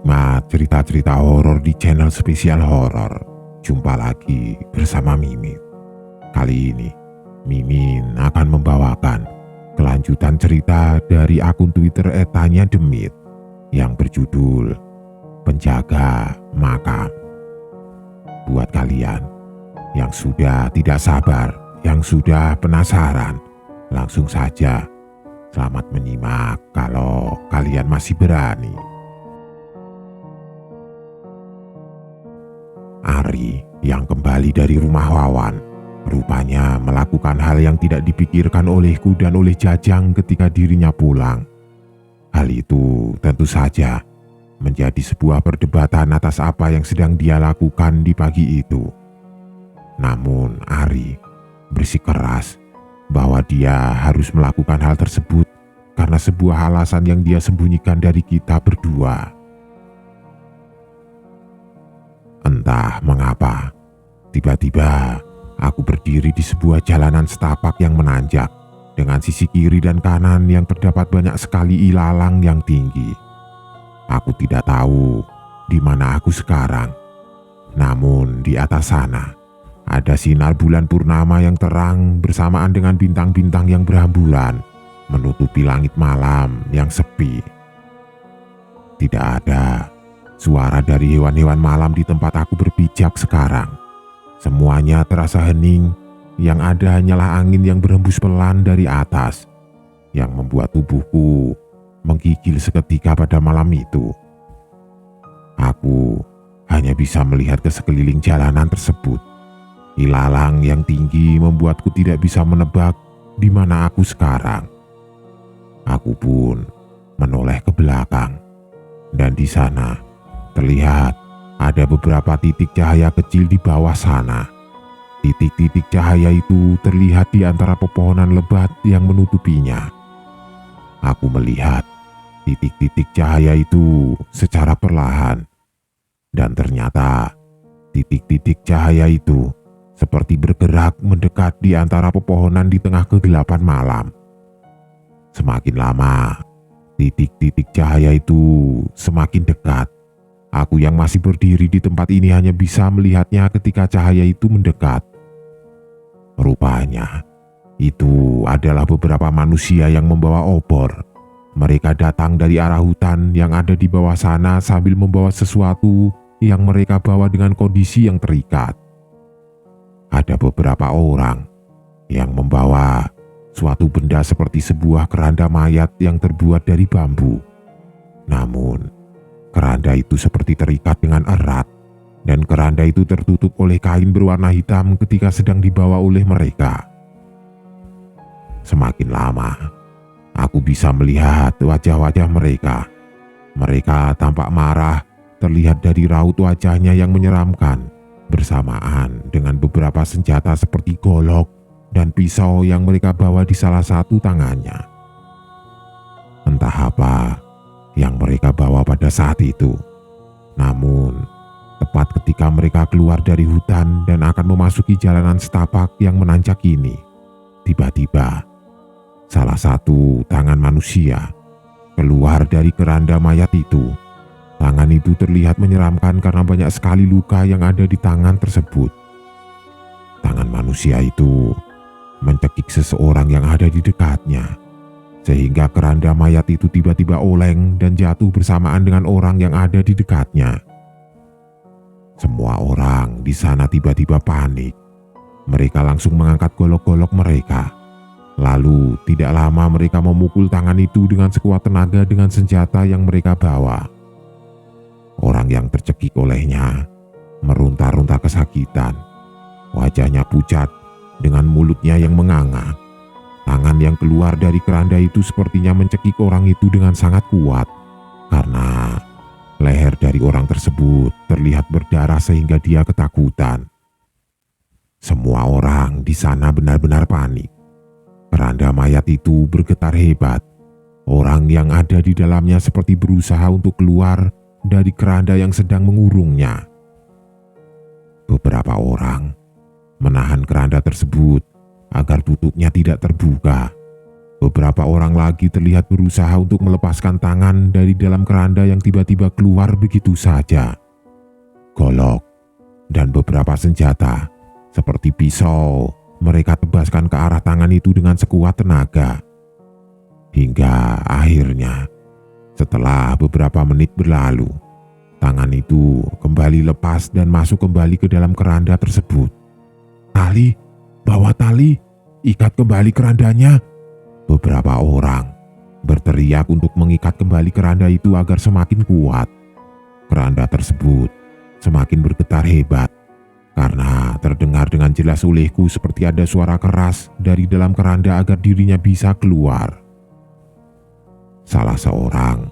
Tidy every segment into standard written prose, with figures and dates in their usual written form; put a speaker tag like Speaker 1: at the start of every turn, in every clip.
Speaker 1: penikmat cerita-cerita horor di channel spesial horor. Jumpa lagi bersama Mimin. Kali ini Mimin akan membawakan kelanjutan cerita dari akun Twitter @tanyademit yang berjudul Penjaga Makam. Buat kalian yang sudah tidak sabar, yang sudah penasaran, langsung saja selamat menyimak kalau kalian masih berani. Ari yang kembali dari rumah Wawan rupanya melakukan hal yang tidak dipikirkan olehku dan oleh Jajang ketika dirinya pulang. Hal itu tentu saja menjadi sebuah perdebatan atas apa yang sedang dia lakukan di pagi itu. Namun Ari bersikeras bahwa dia harus melakukan hal tersebut karena sebuah alasan yang dia sembunyikan dari kita berdua. Entah mengapa, tiba-tiba aku berdiri di sebuah jalanan setapak yang menanjak dengan sisi kiri dan kanan yang terdapat banyak sekali ilalang yang tinggi. Aku tidak tahu di mana aku sekarang, namun di atas sana ada sinar bulan purnama yang terang bersamaan dengan bintang-bintang yang berhamburan menutupi langit malam yang sepi. Tidak ada suara dari hewan-hewan malam di tempat aku berpijak sekarang. Semuanya terasa hening, yang ada hanyalah angin yang berhembus pelan dari atas, yang membuat tubuhku menggigil seketika pada malam itu. Aku hanya bisa melihat ke sekeliling jalanan tersebut. Ilalang yang tinggi membuatku tidak bisa menebak di mana aku sekarang. Aku pun menoleh ke belakang, dan di sana terlihat ada beberapa titik cahaya kecil di bawah sana. Titik-titik cahaya itu terlihat di antara pepohonan lebat yang menutupinya. Aku melihat titik-titik cahaya itu secara perlahan, dan ternyata titik-titik cahaya itu seperti bergerak mendekat di antara pepohonan di tengah kegelapan malam. Semakin lama, titik-titik cahaya itu semakin dekat. Aku yang masih berdiri di tempat ini hanya bisa melihatnya ketika cahaya itu mendekat. Rupanya, itu adalah beberapa manusia yang membawa obor. Mereka datang dari arah hutan yang ada di bawah sana sambil membawa sesuatu yang mereka bawa dengan kondisi yang terikat. Ada beberapa orang yang membawa suatu benda seperti sebuah keranda mayat yang terbuat dari bambu. Namun, keranda itu seperti terikat dengan erat, dan keranda itu tertutup oleh kain berwarna hitam ketika sedang dibawa oleh mereka. Semakin lama, aku bisa melihat wajah-wajah mereka. Mereka tampak marah, terlihat dari raut wajahnya yang menyeramkan, bersamaan dengan beberapa senjata seperti golok dan pisau yang mereka bawa di salah satu tangannya. Entah apa yang mereka bawa pada saat itu. Namun, tepat ketika mereka keluar dari hutan dan akan memasuki jalanan setapak yang menanjak ini, tiba-tiba salah satu tangan manusia keluar dari keranda mayat itu. Tangan itu terlihat menyeramkan karena banyak sekali luka yang ada di tangan tersebut. Tangan manusia itu mencekik seseorang yang ada di dekatnya, sehingga keranda mayat itu tiba-tiba oleng dan jatuh bersamaan dengan orang yang ada di dekatnya. Semua orang di sana tiba-tiba panik. Mereka langsung mengangkat golok-golok mereka. Lalu tidak lama mereka memukul tangan itu dengan sekuat tenaga dengan senjata yang mereka bawa. Orang yang tercekik olehnya meronta-ronta kesakitan. Wajahnya pucat dengan mulutnya yang menganga. Tangan yang keluar dari keranda itu sepertinya mencekik orang itu dengan sangat kuat, karena leher dari orang tersebut terlihat berdarah sehingga dia ketakutan. Semua orang di sana benar-benar panik. Keranda mayat itu bergetar hebat. Orang yang ada di dalamnya seperti berusaha untuk keluar dari keranda yang sedang mengurungnya. Beberapa orang menahan keranda tersebut agar tutupnya tidak terbuka. Beberapa orang lagi terlihat berusaha untuk melepaskan tangan dari dalam keranda yang tiba-tiba keluar begitu saja. Golok dan beberapa senjata seperti pisau mereka tebaskan ke arah tangan itu dengan sekuat tenaga. Hingga akhirnya, setelah beberapa menit berlalu, tangan itu kembali lepas dan masuk kembali ke dalam keranda tersebut. "Tali, bawa tali, ikat kembali kerandanya." Beberapa orang berteriak untuk mengikat kembali keranda itu agar semakin kuat. Keranda tersebut semakin bergetar hebat karena terdengar dengan jelas olehku seperti ada suara keras dari dalam keranda agar dirinya bisa keluar. Salah seorang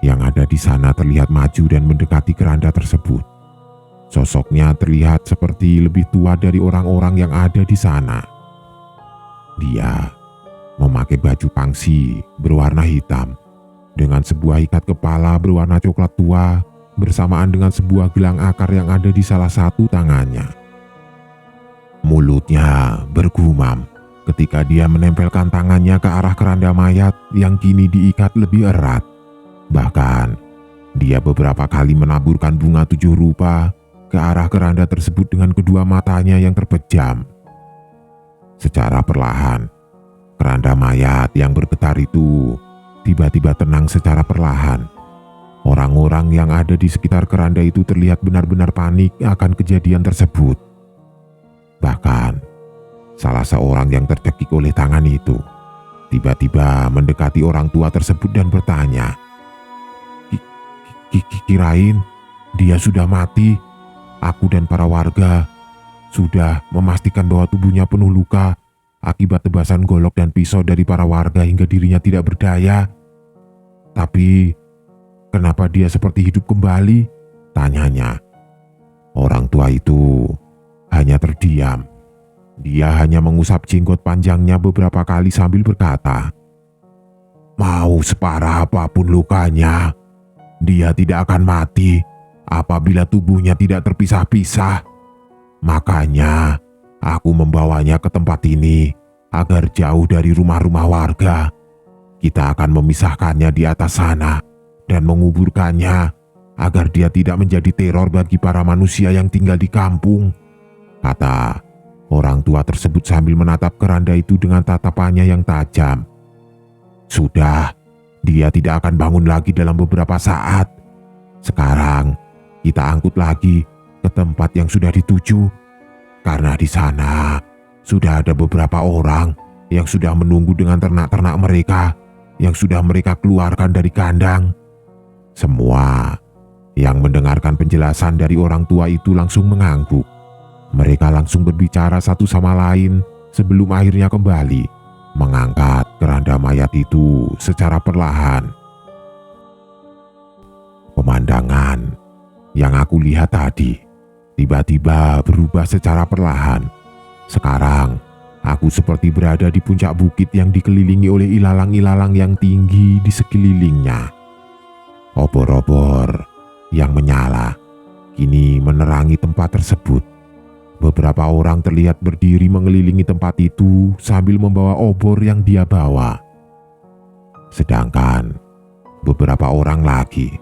Speaker 1: yang ada di sana terlihat maju dan mendekati keranda tersebut. Sosoknya terlihat seperti lebih tua dari orang-orang yang ada di sana. Dia memakai baju pangsi berwarna hitam dengan sebuah ikat kepala berwarna coklat tua bersamaan dengan sebuah gelang akar yang ada di salah satu tangannya. Mulutnya bergumam ketika dia menempelkan tangannya ke arah keranda mayat yang kini diikat lebih erat. Bahkan, dia beberapa kali menaburkan bunga 7 rupa ke arah keranda tersebut dengan kedua matanya yang terpejam. Secara perlahan, keranda mayat yang bergetar itu tiba-tiba tenang secara perlahan. Orang-orang yang ada di sekitar keranda itu terlihat benar-benar panik akan kejadian tersebut. Bahkan, salah seorang yang tercekik oleh tangan itu tiba-tiba mendekati orang tua tersebut dan bertanya, "Kirain dia sudah mati. Aku dan para warga sudah memastikan bahwa tubuhnya penuh luka akibat tebasan golok dan pisau dari para warga hingga dirinya tidak berdaya. Tapi kenapa dia seperti hidup kembali?" tanyanya. Orang tua itu hanya terdiam. Dia hanya mengusap jenggot panjangnya beberapa kali sambil berkata, "Mau separah apapun lukanya, dia tidak akan mati apabila tubuhnya tidak terpisah-pisah. Makanya aku membawanya ke tempat ini agar jauh dari rumah-rumah warga. Kita akan memisahkannya di atas sana dan menguburkannya agar dia tidak menjadi teror bagi para manusia yang tinggal di kampung," kata orang tua tersebut sambil menatap keranda itu dengan tatapannya yang tajam. "Sudah, dia tidak akan bangun lagi dalam beberapa saat. Sekarang kita angkut lagi ke tempat yang sudah dituju, karena di sana sudah ada beberapa orang yang sudah menunggu dengan ternak-ternak mereka yang sudah mereka keluarkan dari kandang." Semua yang mendengarkan penjelasan dari orang tua itu langsung mengangguk. Mereka langsung berbicara satu sama lain sebelum akhirnya kembali mengangkat keranda mayat itu secara perlahan. Pemandangan yang aku lihat tadi tiba-tiba berubah secara perlahan. Sekarang aku seperti berada di puncak bukit yang dikelilingi oleh ilalang-ilalang yang tinggi di sekelilingnya. Obor-obor yang menyala kini menerangi tempat tersebut. Beberapa orang terlihat berdiri mengelilingi tempat itu sambil membawa obor yang dia bawa. Sedangkan beberapa orang lagi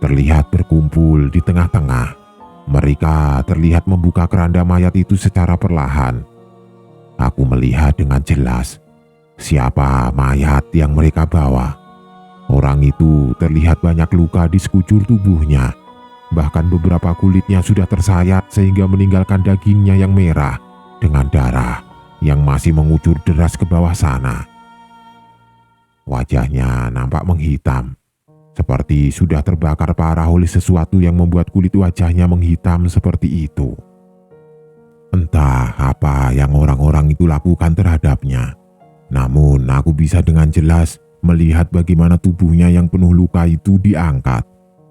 Speaker 1: terlihat berkumpul di tengah-tengah. Mereka terlihat membuka keranda mayat itu secara perlahan. Aku melihat dengan jelas siapa mayat yang mereka bawa. Orang itu terlihat banyak luka di sekujur tubuhnya. Bahkan beberapa kulitnya sudah tersayat sehingga meninggalkan dagingnya yang merah dengan darah yang masih mengucur deras ke bawah sana. Wajahnya nampak menghitam, seperti sudah terbakar parah oleh sesuatu yang membuat kulit wajahnya menghitam seperti itu. Entah apa yang orang-orang itu lakukan terhadapnya, namun aku bisa dengan jelas melihat bagaimana tubuhnya yang penuh luka itu diangkat,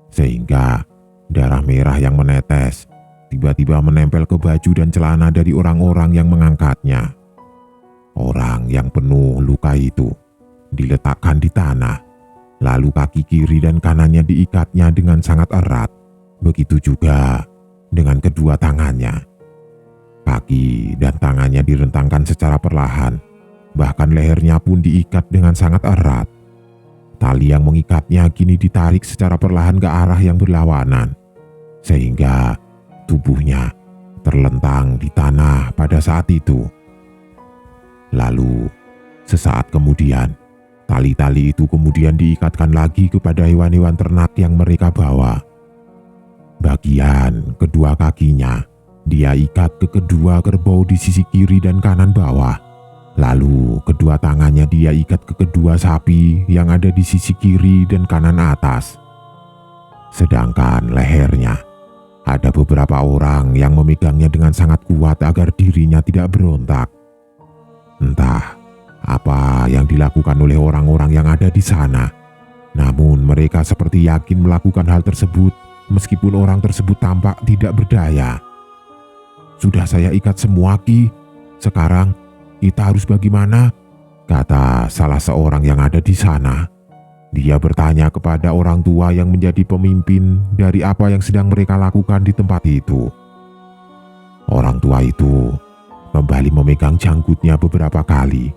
Speaker 1: sehingga darah merah yang menetes tiba-tiba menempel ke baju dan celana dari orang-orang yang mengangkatnya. Orang yang penuh luka itu diletakkan di tanah, lalu kaki kiri dan kanannya diikatnya dengan sangat erat. Begitu juga dengan kedua tangannya. Kaki dan tangannya direntangkan secara perlahan, Bahkan lehernya pun diikat dengan sangat erat. Tali yang mengikatnya kini ditarik secara perlahan ke arah yang berlawanan, sehingga tubuhnya terlentang di tanah pada saat itu. Lalu, sesaat kemudian, tali-tali itu kemudian diikatkan lagi kepada hewan-hewan ternak yang mereka bawa. Bagian kedua kakinya dia ikat ke kedua kerbau di sisi kiri dan kanan bawah. Lalu kedua tangannya dia ikat ke kedua sapi yang ada di sisi kiri dan kanan atas. Sedangkan lehernya, ada beberapa orang yang memegangnya dengan sangat kuat agar dirinya tidak berontak. Entah apa yang dilakukan oleh orang-orang yang ada di sana, namun mereka seperti yakin melakukan hal tersebut meskipun orang tersebut tampak tidak berdaya. "Sudah saya ikat semua, Ki. Sekarang kita harus bagaimana?" kata salah seorang yang ada di sana. Dia bertanya kepada orang tua yang menjadi pemimpin dari apa yang sedang mereka lakukan di tempat itu. Orang tua itu kembali memegang janggutnya beberapa kali.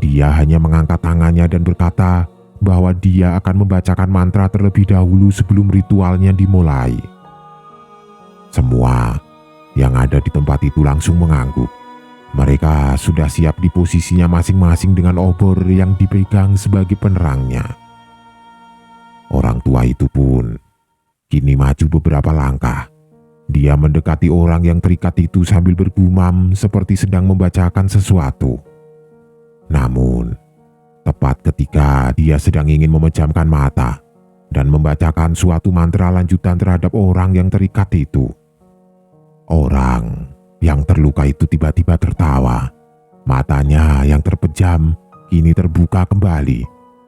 Speaker 1: Dia hanya mengangkat tangannya dan berkata bahwa dia akan membacakan mantra terlebih dahulu sebelum ritualnya dimulai. Semua yang ada di tempat itu langsung mengangguk. Mereka sudah siap di posisinya masing-masing dengan obor yang dipegang sebagai penerangnya. Orang tua itu pun kini maju beberapa langkah. Dia mendekati orang yang terikat itu sambil bergumam seperti sedang membacakan sesuatu. Namun, tepat ketika dia sedang ingin memejamkan mata dan membacakan suatu mantra lanjutan terhadap orang yang terikat itu, orang yang terluka itu tiba-tiba tertawa. Matanya yang terpejam kini terbuka kembali.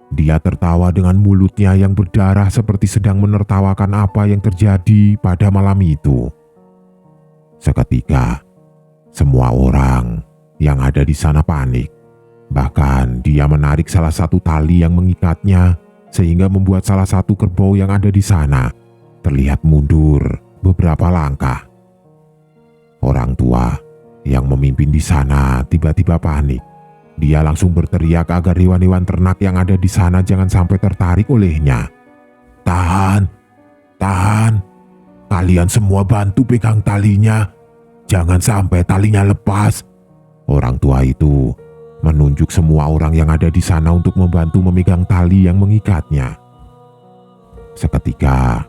Speaker 1: Dia tertawa dengan mulutnya yang berdarah seperti sedang menertawakan apa yang terjadi pada malam itu. Seketika, semua orang yang ada di sana panik. Bahkan dia menarik salah satu tali yang mengikatnya sehingga membuat salah satu kerbau yang ada di sana terlihat mundur beberapa langkah. Orang tua yang memimpin di sana tiba-tiba panik. Dia langsung berteriak agar hewan-hewan ternak yang ada di sana jangan sampai tertarik olehnya. "Tahan, tahan. Kalian semua bantu pegang talinya. Jangan sampai talinya lepas." Orang tua itu menunjuk semua orang yang ada di sana untuk membantu memegang tali yang mengikatnya. Seketika,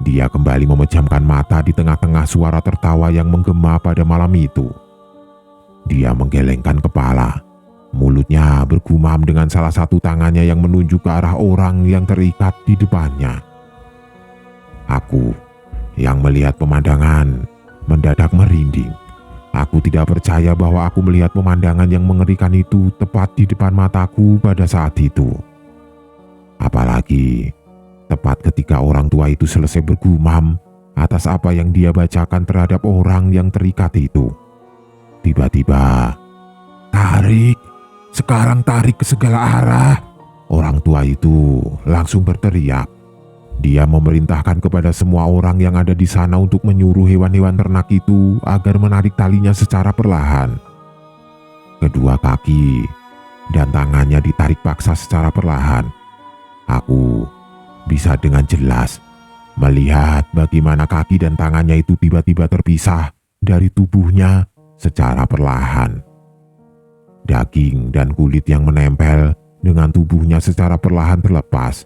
Speaker 1: dia kembali memejamkan mata di tengah-tengah suara tertawa yang menggema pada malam itu. Dia menggelengkan kepala. Mulutnya bergumam dengan salah satu tangannya yang menunjuk ke arah orang yang terikat di depannya. Aku yang melihat pemandangan mendadak merinding. Aku tidak percaya bahwa aku melihat pemandangan yang mengerikan itu tepat di depan mataku pada saat itu. Apalagi tepat ketika orang tua itu selesai bergumam atas apa yang dia bacakan terhadap orang yang terikat itu. Tiba-tiba, "Tarik! Sekarang tarik ke segala arah!" Orang tua itu langsung berteriak. Dia memerintahkan kepada semua orang yang ada di sana untuk menyuruh hewan-hewan ternak itu agar menarik talinya secara perlahan. Kedua kaki dan tangannya ditarik paksa secara perlahan. Aku bisa dengan jelas melihat bagaimana kaki dan tangannya itu tiba-tiba terpisah dari tubuhnya secara perlahan. Daging dan kulit yang menempel dengan tubuhnya secara perlahan terlepas.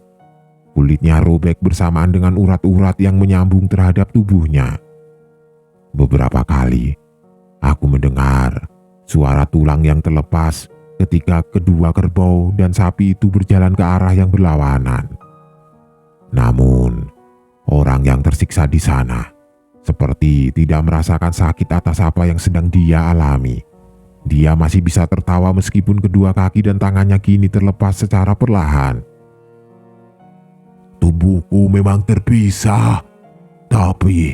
Speaker 1: Kulitnya robek bersamaan dengan urat-urat yang menyambung terhadap tubuhnya. Beberapa kali, aku mendengar suara tulang yang terlepas ketika kedua kerbau dan sapi itu berjalan ke arah yang berlawanan. Namun, orang yang tersiksa di sana seperti tidak merasakan sakit atas apa yang sedang dia alami. Dia masih bisa tertawa meskipun kedua kaki dan tangannya kini terlepas secara perlahan. "Tubuhku memang terpisah, tapi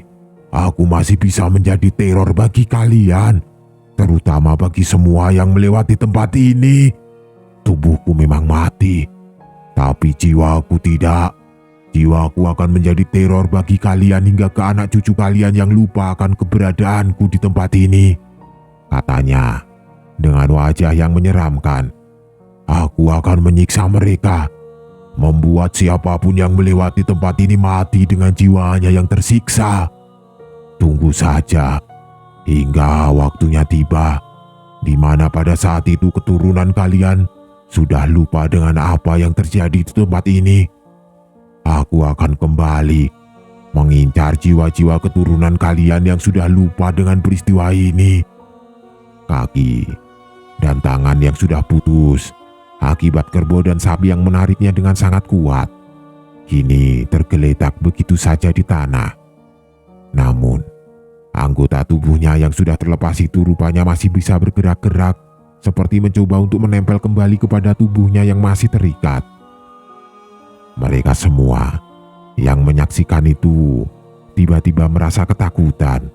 Speaker 1: aku masih bisa menjadi teror bagi kalian, terutama bagi semua yang melewati tempat ini. Tubuhku memang mati, tapi jiwaku tidak. Jiwaku akan menjadi teror bagi kalian hingga ke anak cucu kalian yang lupa akan keberadaanku di tempat ini," katanya dengan wajah yang menyeramkan. "Aku akan menyiksa mereka, membuat siapapun yang melewati tempat ini mati dengan jiwanya yang tersiksa. Tunggu saja hingga waktunya tiba, di mana pada saat itu keturunan kalian sudah lupa dengan apa yang terjadi di tempat ini. Aku akan kembali mengincar jiwa-jiwa keturunan kalian yang sudah lupa dengan peristiwa ini." Kaki dan tangan yang sudah putus akibat kerbau dan sapi yang menariknya dengan sangat kuat kini tergeletak begitu saja di tanah. Namun anggota tubuhnya yang sudah terlepas itu rupanya masih bisa bergerak-gerak, seperti mencoba untuk menempel kembali kepada tubuhnya yang masih terikat. Mereka semua yang menyaksikan itu tiba-tiba merasa ketakutan.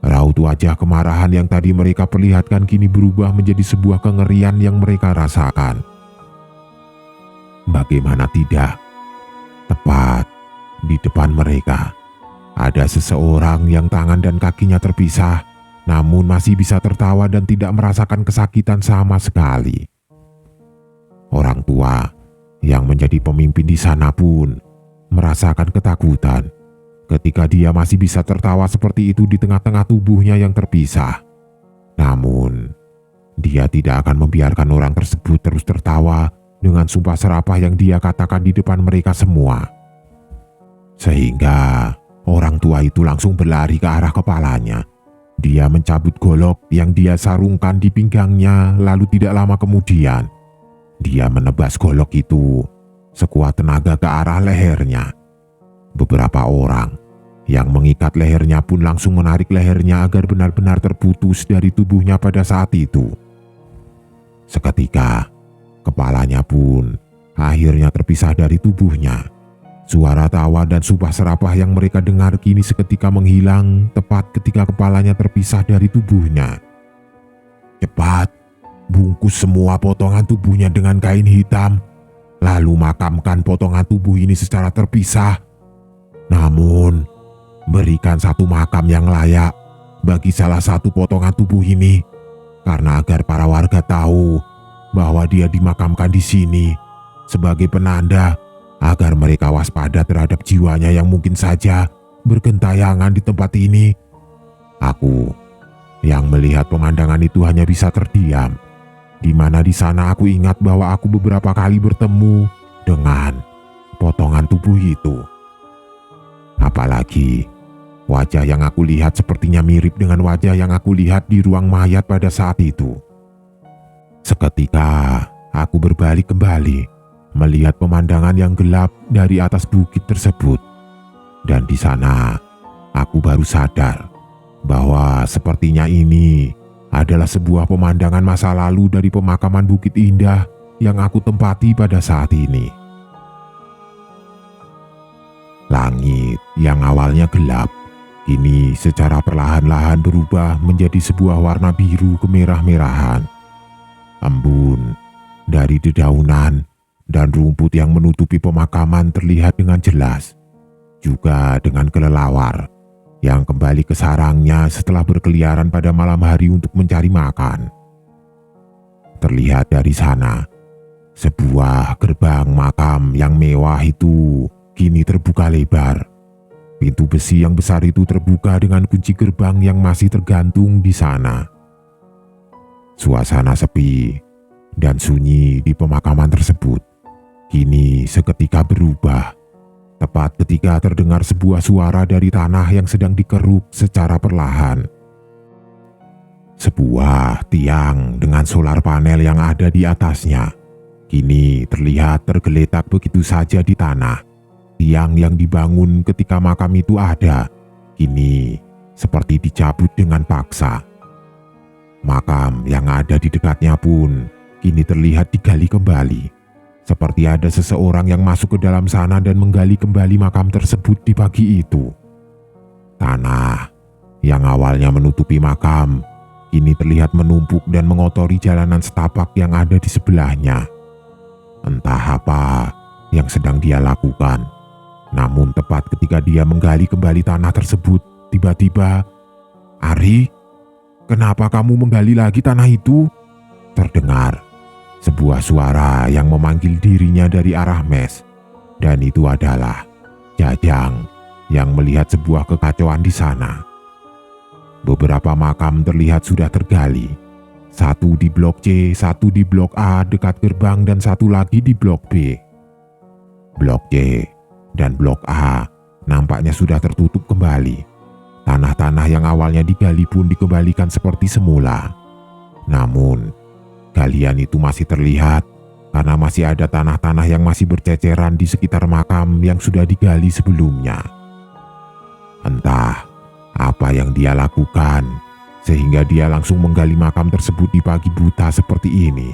Speaker 1: Raut wajah kemarahan yang tadi mereka perlihatkan kini berubah menjadi sebuah kengerian yang mereka rasakan. Bagaimana tidak, tepat di depan mereka ada seseorang yang tangan dan kakinya terpisah, namun masih bisa tertawa dan tidak merasakan kesakitan sama sekali. Orang tua yang menjadi pemimpin di sana pun merasakan ketakutan ketika dia masih bisa tertawa seperti itu di tengah-tengah tubuhnya yang terpisah. Namun, dia tidak akan membiarkan orang tersebut terus tertawa dengan sumpah serapah yang dia katakan di depan mereka semua. Sehingga orang tua itu langsung berlari ke arah kepalanya. Dia mencabut golok yang dia sarungkan di pinggangnya, lalu tidak lama kemudian dia menebas golok itu sekuat tenaga ke arah lehernya. Beberapa orang yang mengikat lehernya pun langsung menarik lehernya agar benar-benar terputus dari tubuhnya pada saat itu. Seketika, kepalanya pun akhirnya terpisah dari tubuhnya. Suara tawa dan sumpah serapah yang mereka dengar kini seketika menghilang tepat ketika kepalanya terpisah dari tubuhnya. "Cepat, bungkus semua potongan tubuhnya dengan kain hitam, lalu makamkan potongan tubuh ini secara terpisah. Namun, berikan satu makam yang layak bagi salah satu potongan tubuh ini, karena agar para warga tahu bahwa dia dimakamkan di sini sebagai penanda agar mereka waspada terhadap jiwanya yang mungkin saja bergentayangan di tempat ini." Aku yang melihat pemandangan itu hanya bisa terdiam, di mana di sana aku ingat bahwa aku beberapa kali bertemu dengan potongan tubuh itu. Apalagi wajah yang aku lihat sepertinya mirip dengan wajah yang aku lihat di ruang mayat pada saat itu. Seketika aku berbalik kembali melihat pemandangan yang gelap dari atas bukit tersebut. Dan di sana aku baru sadar bahwa sepertinya ini adalah sebuah pemandangan masa lalu dari pemakaman Bukit Indah yang aku tempati pada saat ini. Langit yang awalnya gelap kini secara perlahan-lahan berubah menjadi sebuah warna biru kemerah-merahan. Embun dari dedaunan dan rumput yang menutupi pemakaman terlihat dengan jelas, juga dengan kelelawar yang kembali ke sarangnya setelah berkeliaran pada malam hari untuk mencari makan. Terlihat dari sana, sebuah gerbang makam yang mewah itu kini terbuka lebar. Pintu besi yang besar itu terbuka dengan kunci gerbang yang masih tergantung di sana. Suasana sepi dan sunyi di pemakaman tersebut kini seketika berubah, tepat ketika terdengar sebuah suara dari tanah yang sedang dikeruk secara perlahan. Sebuah tiang dengan solar panel yang ada di atasnya kini terlihat tergeletak begitu saja di tanah. Tiang yang dibangun ketika makam itu ada kini seperti dicabut dengan paksa. Makam yang ada di dekatnya pun kini terlihat digali kembali. Seperti ada seseorang yang masuk ke dalam sana dan menggali kembali makam tersebut di pagi itu. Tanah yang awalnya menutupi makam kini terlihat menumpuk dan mengotori jalanan setapak yang ada di sebelahnya. Entah apa yang sedang dia lakukan. Namun tepat ketika dia menggali kembali tanah tersebut, tiba-tiba, "Ari, kenapa kamu menggali lagi tanah itu?" Terdengar sebuah suara yang memanggil dirinya dari arah mes, dan itu adalah Jajang yang melihat sebuah kekacauan di sana. Beberapa makam terlihat sudah tergali, satu di blok C, satu di blok A dekat gerbang, dan satu lagi di blok B. Blok C dan blok A nampaknya sudah tertutup kembali. Tanah-tanah yang awalnya digali pun dikembalikan seperti semula. Namun, galian itu masih terlihat karena masih ada tanah-tanah yang masih berceceran di sekitar makam yang sudah digali sebelumnya. Entah apa yang dia lakukan sehingga dia langsung menggali makam tersebut di pagi buta seperti ini.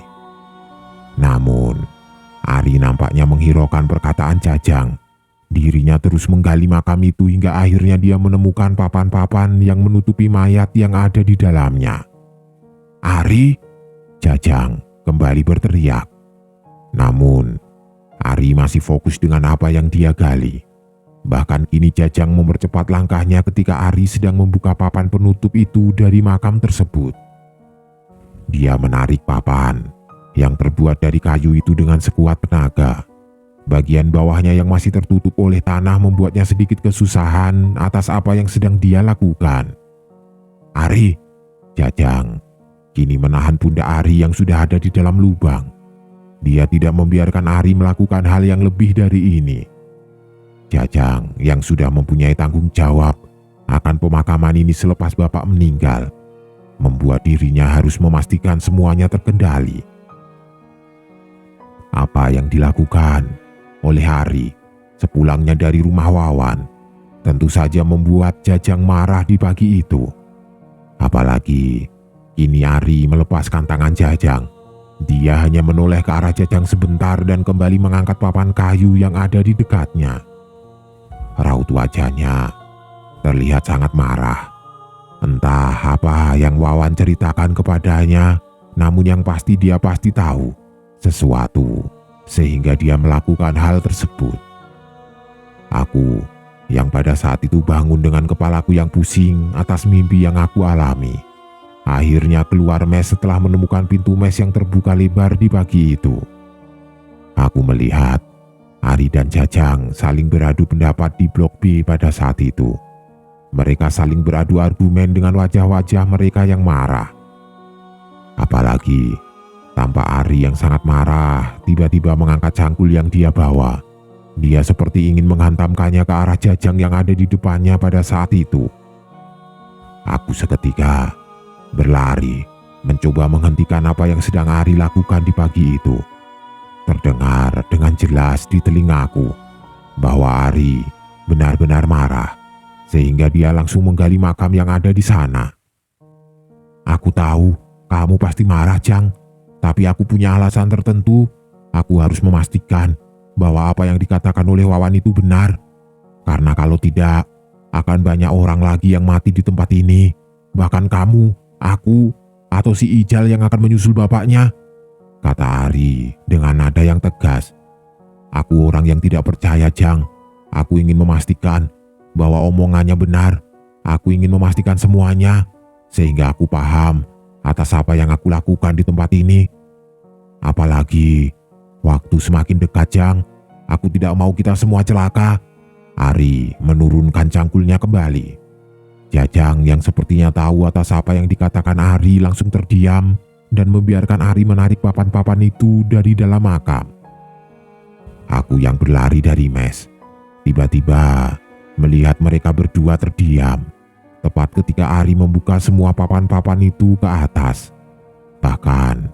Speaker 1: Namun, Ari nampaknya menghiraukan perkataan Jajang. Dirinya terus menggali makam itu hingga akhirnya dia menemukan papan-papan yang menutupi mayat yang ada di dalamnya. "Ari!" Jajang kembali berteriak. Namun, Ari masih fokus dengan apa yang dia gali. Bahkan kini Jajang mempercepat langkahnya ketika Ari sedang membuka papan penutup itu dari makam tersebut. Dia menarik papan yang terbuat dari kayu itu dengan sekuat tenaga. Bagian bawahnya yang masih tertutup oleh tanah membuatnya sedikit kesusahan atas apa yang sedang dia lakukan. "Ari!" Jajang kini menahan pundak Ari yang sudah ada di dalam lubang. Dia tidak membiarkan Ari melakukan hal yang lebih dari ini. Jajang yang sudah mempunyai tanggung jawab akan pemakaman ini selepas bapak meninggal, membuat dirinya harus memastikan semuanya terkendali. Apa yang dilakukan oleh Ari sepulangnya dari rumah Wawan tentu saja membuat Jajang marah di pagi itu. Apalagi kini Ari melepaskan tangan Jajang. Dia hanya menoleh ke arah Jajang sebentar dan kembali mengangkat papan kayu yang ada di dekatnya. Raut wajahnya terlihat sangat marah. Entah apa yang Wawan ceritakan kepadanya, namun yang pasti dia pasti tahu sesuatu sehingga dia melakukan hal tersebut. Aku yang pada saat itu bangun dengan kepalaku yang pusing atas mimpi yang aku alami, akhirnya keluar mes setelah menemukan pintu mes yang terbuka lebar di pagi itu. Aku melihat Ari dan Jajang saling beradu pendapat di blok B pada saat itu. Mereka saling beradu argumen dengan wajah-wajah mereka yang marah. Apalagi tampak Ari yang sangat marah tiba-tiba mengangkat cangkul yang dia bawa. Dia seperti ingin menghantamkannya ke arah Jajang yang ada di depannya pada saat itu. Aku seketika berlari mencoba menghentikan apa yang sedang Ari lakukan di pagi itu. Terdengar dengan jelas di telingaku bahwa Ari benar-benar marah sehingga dia langsung menggali makam yang ada di sana. "Aku tahu kamu pasti marah, Jang. Tapi aku punya alasan tertentu. Aku harus memastikan bahwa apa yang dikatakan oleh Wawan itu benar. Karena kalau tidak, akan banyak orang lagi yang mati di tempat ini. Bahkan kamu, aku, atau si Ijal yang akan menyusul bapaknya," kata Ari dengan nada yang tegas. "Aku orang yang tidak percaya, Jang. Aku ingin memastikan bahwa omongannya benar. Aku ingin memastikan semuanya, sehingga aku paham atas apa yang aku lakukan di tempat ini. Apalagi waktu semakin dekat, Jang. Aku tidak mau kita semua celaka." Ari menurunkan cangkulnya kembali. Jajang yang sepertinya tahu atas apa yang dikatakan Ari langsung terdiam dan membiarkan Ari menarik papan-papan itu dari dalam makam. Aku yang berlari dari mes, tiba-tiba melihat mereka berdua terdiam, tepat ketika Ari membuka semua papan-papan itu ke atas. Bahkan,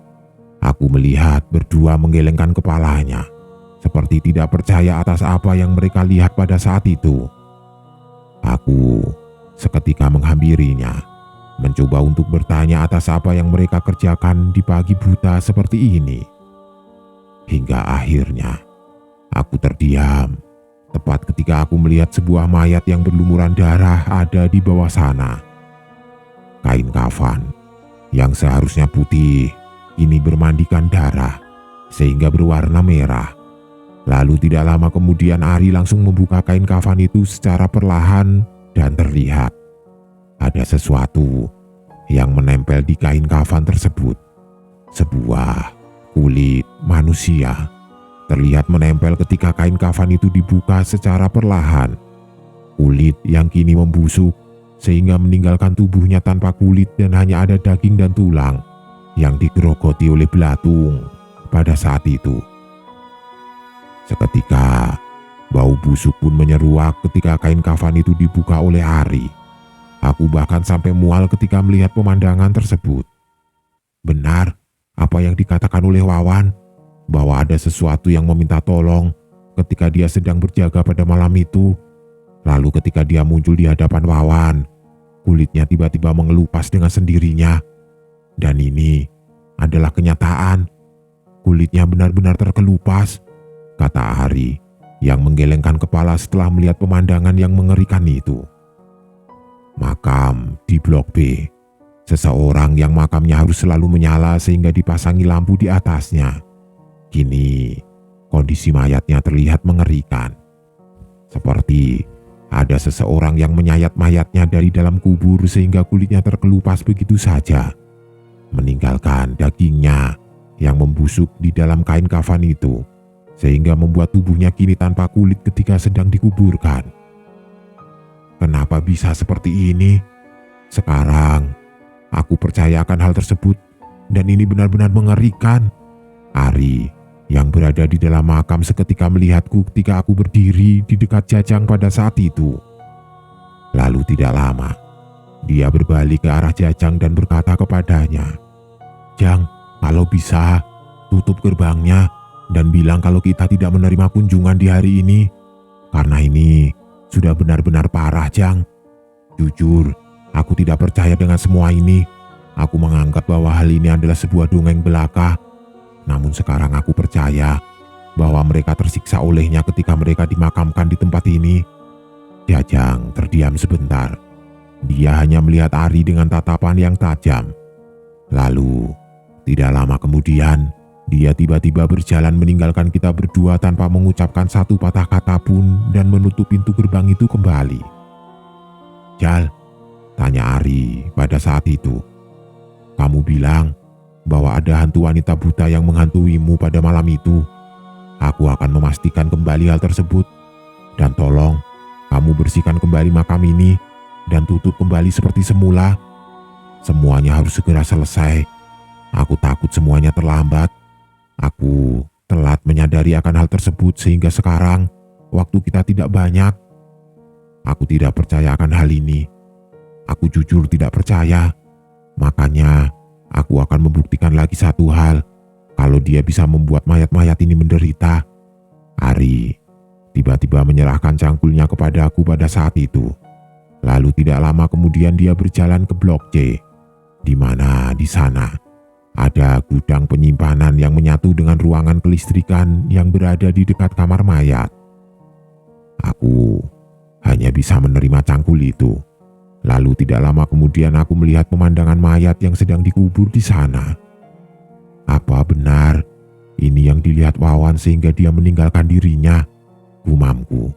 Speaker 1: aku melihat berdua menggelengkan kepalanya, seperti tidak percaya atas apa yang mereka lihat pada saat itu. Aku seketika menghampirinya, mencoba untuk bertanya atas apa yang mereka kerjakan di pagi buta seperti ini. Hingga akhirnya, aku terdiam, tepat ketika aku melihat sebuah mayat yang berlumuran darah ada di bawah sana. Kain kafan yang seharusnya putih, kini bermandikan darah, sehingga berwarna merah. Lalu tidak lama kemudian Ari langsung membuka kain kafan itu secara perlahan dan terlihat ada sesuatu yang menempel di kain kafan tersebut. Sebuah kulit manusia terlihat menempel ketika kain kafan itu dibuka secara perlahan. Kulit yang kini membusuk sehingga meninggalkan tubuhnya tanpa kulit dan hanya ada daging dan tulang yang digerogoti oleh belatung pada saat itu. Seketika, bau busuk pun menyeruak ketika kain kafan itu dibuka oleh Ari. Aku bahkan sampai mual ketika melihat pemandangan tersebut. Benar apa yang dikatakan oleh Wawan, bahwa ada sesuatu yang meminta tolong ketika dia sedang berjaga pada malam itu. Lalu ketika dia muncul di hadapan Wawan, kulitnya tiba-tiba mengelupas dengan sendirinya. Dan ini adalah kenyataan. Kulitnya benar-benar terkelupas, kata Ari yang menggelengkan kepala setelah melihat pemandangan yang mengerikan itu. Makam di Blok B. Seseorang yang makamnya harus selalu menyala sehingga dipasangi lampu di atasnya. Kini, kondisi mayatnya terlihat mengerikan. Seperti ada seseorang yang menyayat mayatnya dari dalam kubur sehingga kulitnya terkelupas begitu saja, meninggalkan dagingnya yang membusuk di dalam kain kafan itu, sehingga membuat tubuhnya kini tanpa kulit ketika sedang dikuburkan. Kenapa bisa seperti ini? Sekarang aku percaya akan hal tersebut dan ini benar-benar mengerikan. Ari yang berada di dalam makam seketika melihatku ketika aku berdiri di dekat Jajang pada saat itu. Lalu tidak lama, dia berbalik ke arah Jajang dan berkata kepadanya, "Jang, kalau bisa tutup gerbangnya dan bilang kalau kita tidak menerima kunjungan di hari ini. Karena ini sudah benar-benar parah, Jang. Jujur, aku tidak percaya dengan semua ini. Aku menganggap bahwa hal ini adalah sebuah dongeng belaka. Namun sekarang aku percaya bahwa mereka tersiksa olehnya ketika mereka dimakamkan di tempat ini." Jajang terdiam sebentar. Dia hanya melihat Ari dengan tatapan yang tajam. Lalu, tidak lama kemudian, dia tiba-tiba berjalan meninggalkan kita berdua tanpa mengucapkan satu patah kata pun dan menutup pintu gerbang itu kembali. "Jal," tanya Ari pada saat itu, "kamu bilang bahwa ada hantu wanita buta yang menghantuimu pada malam itu. Aku akan memastikan kembali hal tersebut. Dan tolong, kamu bersihkan kembali makam ini dan tutup kembali seperti semula. Semuanya harus segera selesai. Aku takut semuanya terlambat. Aku telat menyadari akan hal tersebut sehingga sekarang waktu kita tidak banyak. Aku tidak percaya akan hal ini. Aku jujur tidak percaya. Makanya aku akan membuktikan lagi satu hal, kalau dia bisa membuat mayat-mayat ini menderita." Ari tiba-tiba menyerahkan cangkulnya kepadaku pada saat itu. Lalu tidak lama kemudian dia berjalan ke Blok C, di mana di sana ada gudang penyimpanan yang menyatu dengan ruangan kelistrikan yang berada di dekat kamar mayat. Aku hanya bisa menerima cangkul itu. Lalu tidak lama kemudian aku melihat pemandangan mayat yang sedang dikubur di sana. Apa benar ini yang dilihat Wawan sehingga dia meninggalkan dirinya? Gumamku.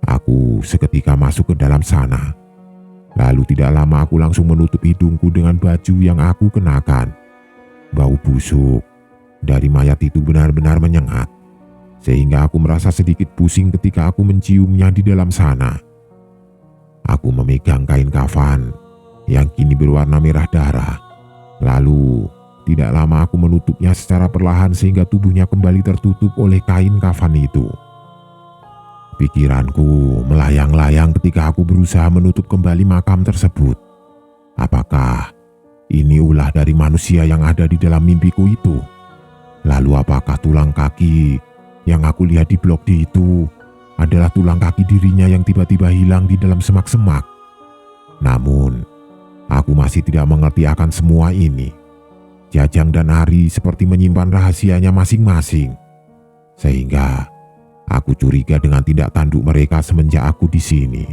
Speaker 1: Aku seketika masuk ke dalam sana. Lalu tidak lama aku langsung menutup hidungku dengan baju yang aku kenakan. Bau busuk dari mayat itu benar-benar menyengat, sehingga aku merasa sedikit pusing ketika aku menciumnya di dalam sana. Aku memegang kain kafan yang kini berwarna merah darah. Lalu tidak lama aku menutupnya secara perlahan sehingga tubuhnya kembali tertutup oleh kain kafan itu. Pikiranku melayang-layang ketika aku berusaha menutup kembali makam tersebut. Apakah ini ulah dari manusia yang ada di dalam mimpiku itu? Lalu apakah tulang kaki yang aku lihat di Blok D itu adalah tulang kaki dirinya yang tiba-tiba hilang di dalam semak-semak? Namun, aku masih tidak mengerti akan semua ini. Jajang dan Ari seperti menyimpan rahasianya masing-masing, sehingga aku curiga dengan tindak tanduk mereka semenjak aku di sini.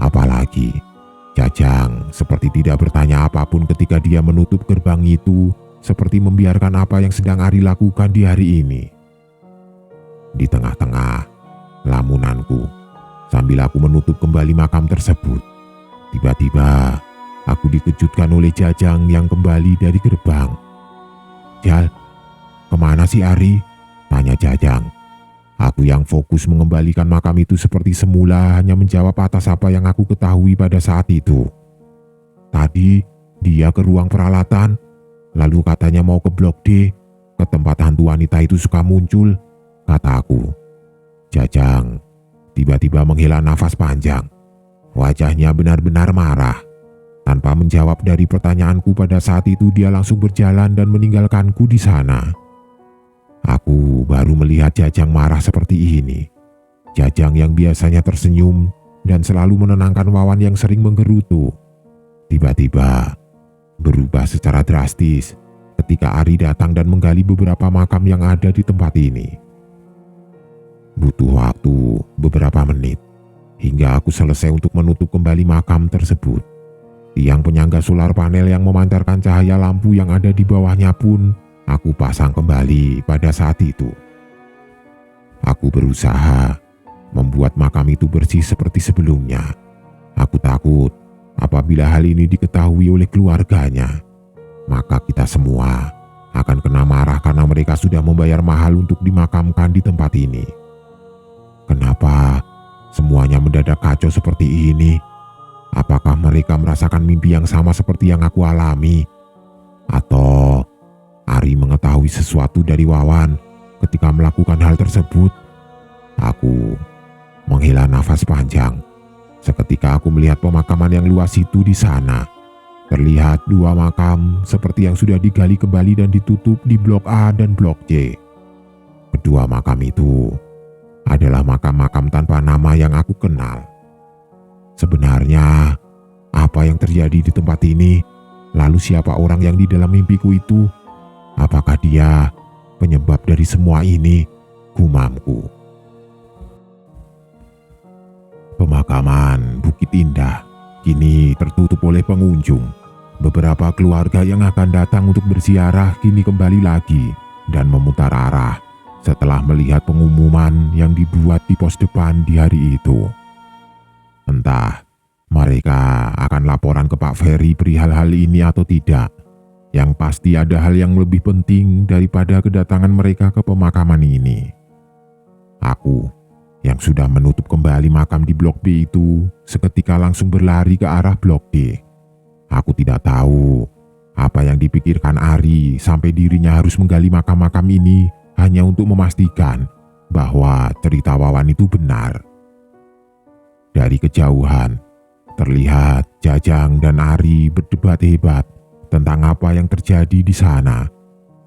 Speaker 1: Apalagi Jajang seperti tidak bertanya apapun ketika dia menutup gerbang itu, seperti membiarkan apa yang sedang Ari lakukan di hari ini. Di tengah-tengah lamunanku, sambil aku menutup kembali makam tersebut, tiba-tiba aku dikejutkan oleh Jajang yang kembali dari gerbang. "Jal, kemana sih Ari?" tanya Jajang. Aku yang fokus mengembalikan makam itu seperti semula hanya menjawab atas apa yang aku ketahui pada saat itu. "Tadi dia ke ruang peralatan, lalu katanya mau ke Blok D, ke tempat hantu wanita itu suka muncul," kata aku. Jajang tiba-tiba menghela nafas panjang. Wajahnya benar-benar marah. Tanpa menjawab dari pertanyaanku pada saat itu, dia langsung berjalan dan meninggalkanku di sana. Aku baru melihat Jajang marah seperti ini. Jajang yang biasanya tersenyum dan selalu menenangkan Wawan yang sering menggerutu, tiba-tiba berubah secara drastis ketika Ari datang dan menggali beberapa makam yang ada di tempat ini. Butuh waktu beberapa menit hingga aku selesai untuk menutup kembali makam tersebut. Tiang penyangga solar panel yang memancarkan cahaya lampu yang ada di bawahnya pun aku pasang kembali pada saat itu. Aku berusaha membuat makam itu bersih seperti sebelumnya. Aku takut apabila hal ini diketahui oleh keluarganya, maka kita semua akan kena marah karena mereka sudah membayar mahal untuk dimakamkan di tempat ini. Kenapa semuanya mendadak kacau seperti ini? Apakah mereka merasakan mimpi yang sama seperti yang aku alami? Atau Ari mengetahui sesuatu dari Wawan ketika melakukan hal tersebut? Aku menghela nafas panjang. Seketika aku melihat pemakaman yang luas itu di sana. Terlihat dua makam seperti yang sudah digali kembali dan ditutup di Blok A dan Blok C. Kedua makam itu adalah makam-makam tanpa nama yang aku kenal. Sebenarnya, apa yang terjadi di tempat ini? Lalu siapa orang yang di dalam mimpiku itu? Apakah dia penyebab dari semua ini? Gumamku. Pemakaman Bukit Indah kini tertutup oleh pengunjung. Beberapa keluarga yang akan datang untuk berziarah kini kembali lagi dan memutar arah setelah melihat pengumuman yang dibuat di pos depan di hari itu. Entah mereka akan laporan ke Pak Ferry perihal hal ini atau tidak. Yang pasti ada hal yang lebih penting daripada kedatangan mereka ke pemakaman ini. Aku yang sudah menutup kembali makam di Blok B itu seketika langsung berlari ke arah Blok D. Aku tidak tahu apa yang dipikirkan Ari sampai dirinya harus menggali makam-makam ini hanya untuk memastikan bahwa cerita Wawan itu benar. Dari kejauhan, terlihat Jajang dan Ari berdebat hebat tentang apa yang terjadi di sana.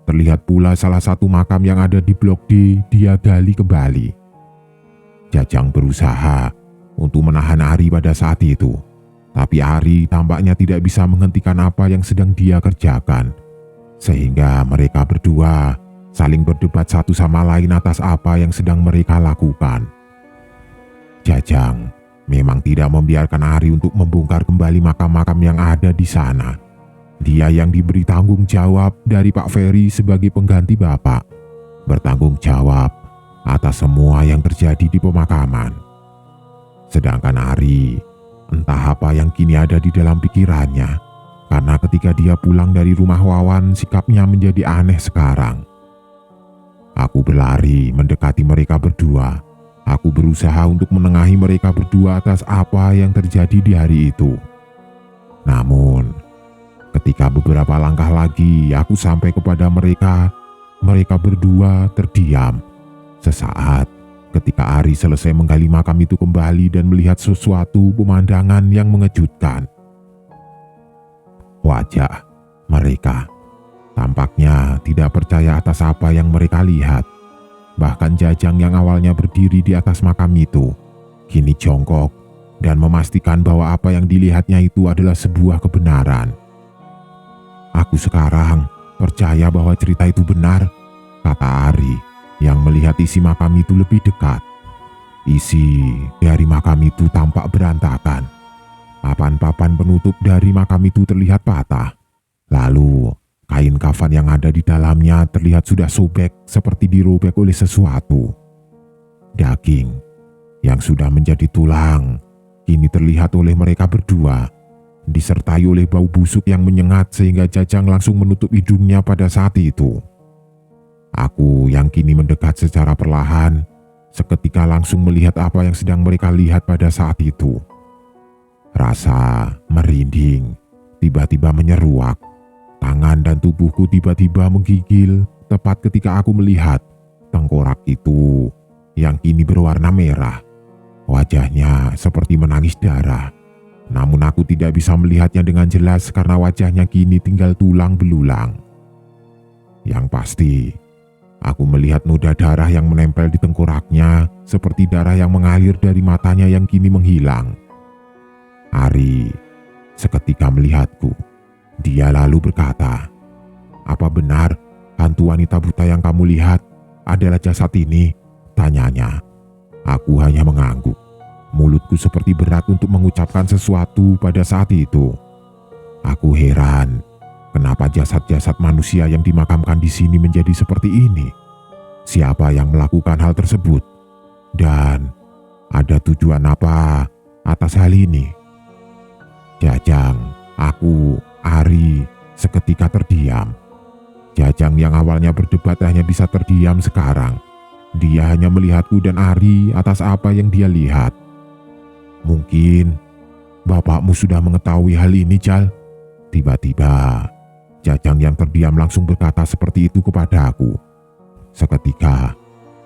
Speaker 1: Terlihat pula salah satu makam yang ada di Blok D dia gali kembali. Jajang berusaha untuk menahan Ari pada saat itu, tapi Ari tampaknya tidak bisa menghentikan apa yang sedang dia kerjakan, sehingga mereka berdua saling berdebat satu sama lain atas apa yang sedang mereka lakukan. Jajang memang tidak membiarkan Ari untuk membongkar kembali makam-makam yang ada di sana. Dia yang diberi tanggung jawab dari Pak Ferry sebagai pengganti bapak, bertanggung jawab atas semua yang terjadi di pemakaman. Sedangkan Ari, entah apa yang kini ada di dalam pikirannya, karena ketika dia pulang dari rumah Wawan sikapnya menjadi aneh sekarang. Aku berlari mendekati mereka berdua. Aku berusaha untuk menengahi mereka berdua atas apa yang terjadi di hari itu. Namun, ketika beberapa langkah lagi aku sampai kepada mereka, mereka berdua terdiam. Sesaat, ketika Ari selesai menggali makam itu kembali dan melihat sesuatu pemandangan yang mengejutkan. Wajah mereka tampaknya tidak percaya atas apa yang mereka lihat. Bahkan Jajang yang awalnya berdiri di atas makam itu, kini jongkok dan memastikan bahwa apa yang dilihatnya itu adalah sebuah kebenaran. "Aku sekarang percaya bahwa cerita itu benar," kata Ari yang melihat isi makam itu lebih dekat. Isi dari makam itu tampak berantakan. Papan-papan penutup dari makam itu terlihat patah. Lalu kain kafan yang ada di dalamnya terlihat sudah sobek seperti dirobek oleh sesuatu. Daging yang sudah menjadi tulang kini terlihat oleh mereka berdua. disertai oleh bau busuk yang menyengat sehingga Jajang langsung menutup hidungnya pada saat itu. Aku yang kini mendekat secara perlahan, seketika langsung melihat apa yang sedang mereka lihat pada saat itu. Rasa merinding tiba-tiba menyeruak. Tangan dan tubuhku tiba-tiba menggigil tepat ketika aku melihat tengkorak itu yang kini berwarna merah. Wajahnya seperti menangis darah. Namun aku tidak bisa melihatnya dengan jelas karena wajahnya kini tinggal tulang belulang. Yang pasti, aku melihat noda darah yang menempel di tengkoraknya seperti darah yang mengalir dari matanya yang kini menghilang. Ari seketika melihatku. Dia lalu berkata, "Apa benar hantu wanita buta yang kamu lihat adalah jasad ini?" tanyanya. Aku hanya mengangguk. Mulutku seperti berat untuk mengucapkan sesuatu pada saat itu. Aku heran, kenapa jasad-jasad manusia yang dimakamkan di sini menjadi seperti ini? Siapa yang melakukan hal tersebut? Dan ada tujuan apa atas hal ini? Jajang, aku, Ari, seketika terdiam. Jajang yang awalnya berdebat hanya bisa terdiam sekarang. Dia hanya melihatku dan Ari atas apa yang dia lihat. "Mungkin bapakmu sudah mengetahui hal ini, Jal." Tiba-tiba, Jajang yang terdiam langsung berkata seperti itu kepada aku. Seketika,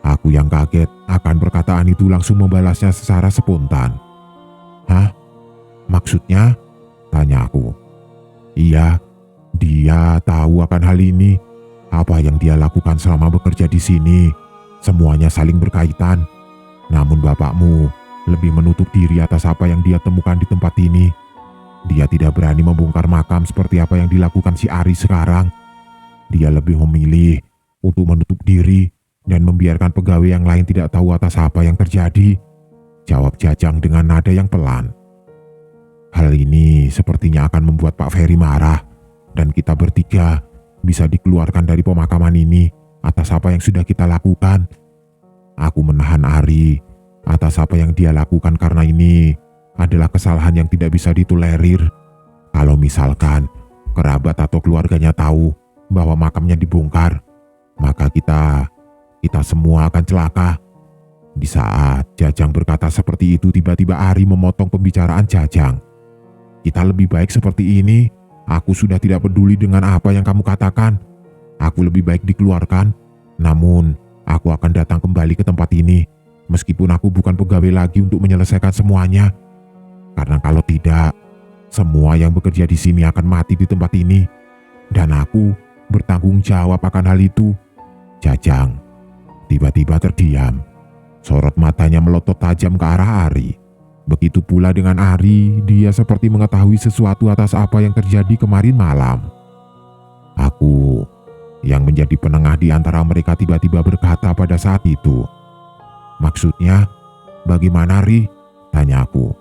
Speaker 1: aku yang kaget akan perkataan itu langsung membalasnya secara spontan. "Hah? Maksudnya?" tanya aku. "Iya, dia tahu akan hal ini. Apa yang dia lakukan selama bekerja di sini, semuanya saling berkaitan. Namun bapakmu lebih menutup diri atas apa yang dia temukan di tempat ini. Dia tidak berani membongkar makam seperti apa yang dilakukan si Ari sekarang. Dia lebih memilih untuk menutup diri dan membiarkan pegawai yang lain tidak tahu atas apa yang terjadi," jawab Jajang dengan nada yang pelan. "Hal ini sepertinya akan membuat Pak Ferry marah dan kita bertiga bisa dikeluarkan dari pemakaman ini atas apa yang sudah kita lakukan." Aku menahan Ari atas apa yang dia lakukan karena ini adalah kesalahan yang tidak bisa ditolerir. Kalau misalkan kerabat atau keluarganya tahu bahwa makamnya dibongkar, maka kita semua akan celaka. Di saat Jajang berkata seperti itu, tiba-tiba Ari memotong pembicaraan Jajang. "Kita lebih baik seperti ini. Aku sudah tidak peduli dengan apa yang kamu katakan. Aku lebih baik dikeluarkan. Namun, aku akan datang kembali ke tempat ini. Meskipun aku bukan pegawai lagi untuk menyelesaikan semuanya. Karena kalau tidak, semua yang bekerja di sini akan mati di tempat ini. Dan aku bertanggung jawab akan hal itu." Jajang tiba-tiba terdiam. Sorot matanya melotot tajam ke arah Ari. Begitu pula dengan Ari, dia seperti mengetahui sesuatu atas apa yang terjadi kemarin malam. Aku yang menjadi penengah di antara mereka tiba-tiba berkata pada saat itu, "Maksudnya, bagaimana, Ri?" tanya aku.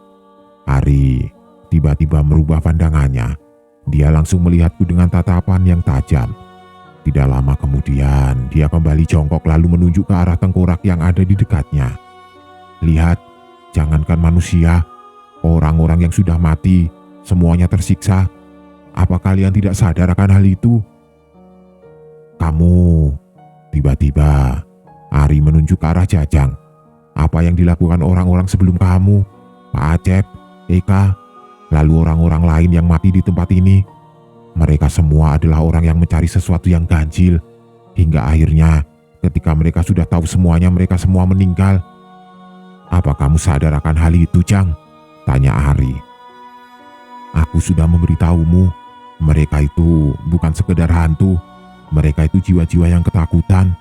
Speaker 1: Ari tiba-tiba merubah pandangannya. Dia langsung melihatku dengan tatapan yang tajam. Tidak lama kemudian, dia kembali jongkok lalu menunjuk ke arah tengkorak yang ada di dekatnya. "Lihat, jangankan manusia, orang-orang yang sudah mati, semuanya tersiksa. Apa kalian tidak sadar akan hal itu?" "Kamu," tiba-tiba Ari menunjuk ke arah Jajang. "Apa yang dilakukan orang-orang sebelum kamu, Pak Acep, Eka, lalu orang-orang lain yang mati di tempat ini. Mereka semua adalah orang yang mencari sesuatu yang ganjil. Hingga akhirnya ketika mereka sudah tahu semuanya, mereka semua meninggal. Apa kamu sadar akan hal itu, Jang?" tanya Ari. "Aku sudah memberitahumu, mereka itu bukan sekedar hantu. Mereka itu jiwa-jiwa yang ketakutan.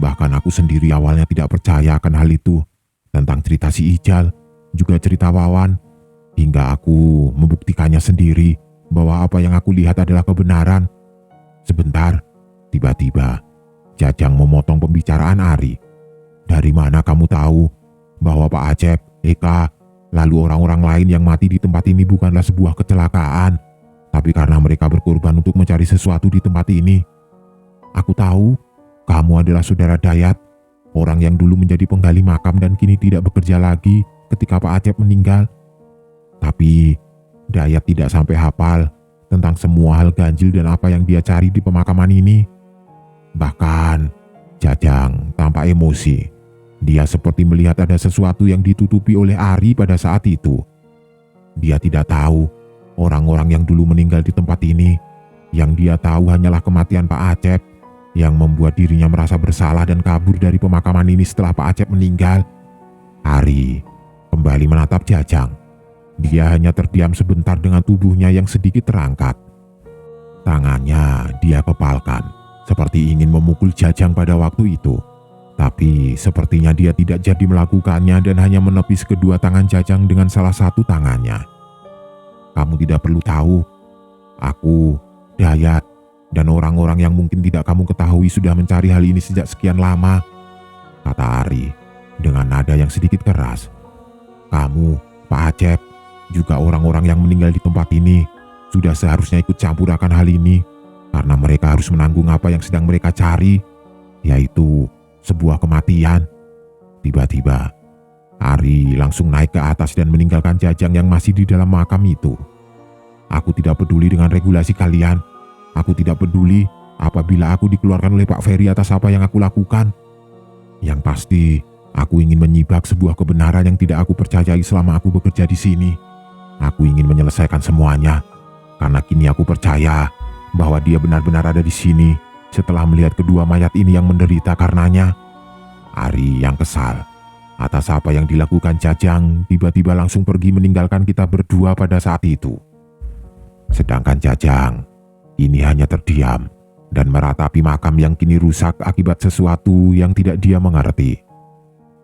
Speaker 1: Bahkan aku sendiri awalnya tidak percaya akan hal itu. Tentang cerita si Ijal, juga cerita Wawan. Hingga aku membuktikannya sendiri bahwa apa yang aku lihat adalah kebenaran." Sebentar, tiba-tiba Jajang memotong pembicaraan Ari. "Dari mana kamu tahu bahwa Pak Acep, Eka, lalu orang-orang lain yang mati di tempat ini bukanlah sebuah kecelakaan, tapi karena mereka berkorban untuk mencari sesuatu di tempat ini? Aku tahu kamu adalah saudara Dayat, orang yang dulu menjadi penggali makam dan kini tidak bekerja lagi ketika Pak Acep meninggal. Tapi Dayat tidak sampai hafal tentang semua hal ganjil dan apa yang dia cari di pemakaman ini. Bahkan Jajang tampak emosi. Dia seperti melihat ada sesuatu yang ditutupi oleh Ari pada saat itu. Dia tidak tahu orang-orang yang dulu meninggal di tempat ini. Yang dia tahu hanyalah kematian Pak Acep yang membuat dirinya merasa bersalah dan kabur dari pemakaman ini setelah Pak Acep meninggal. Ari kembali menatap Jajang. Dia hanya terdiam sebentar dengan tubuhnya yang sedikit terangkat. Tangannya dia kepalkan, seperti ingin memukul Jajang pada waktu itu. Tapi sepertinya dia tidak jadi melakukannya dan hanya menepis kedua tangan Jajang dengan salah satu tangannya. Kamu tidak perlu tahu. Aku, Dayat, dan orang-orang yang mungkin tidak kamu ketahui sudah mencari hal ini sejak sekian lama, kata Ari dengan nada yang sedikit keras. Kamu, Pak Acep, juga orang-orang yang meninggal di tempat ini sudah seharusnya ikut campur akan hal ini karena mereka harus menanggung apa yang sedang mereka cari, yaitu sebuah kematian. Tiba-tiba, Ari langsung naik ke atas dan meninggalkan Jajang yang masih di dalam makam itu. Aku tidak peduli dengan regulasi kalian. Aku tidak peduli apabila aku dikeluarkan oleh Pak Ferry atas apa yang aku lakukan. Yang pasti, aku ingin menyibak sebuah kebenaran yang tidak aku percayai selama aku bekerja di sini. Aku ingin menyelesaikan semuanya, karena kini aku percaya bahwa dia benar-benar ada di sini setelah melihat kedua mayat ini yang menderita karenanya. Ari yang kesal atas apa yang dilakukan Jajang tiba-tiba langsung pergi meninggalkan kita berdua pada saat itu. Sedangkan Jajang ini hanya terdiam dan meratapi makam yang kini rusak akibat sesuatu yang tidak dia mengerti.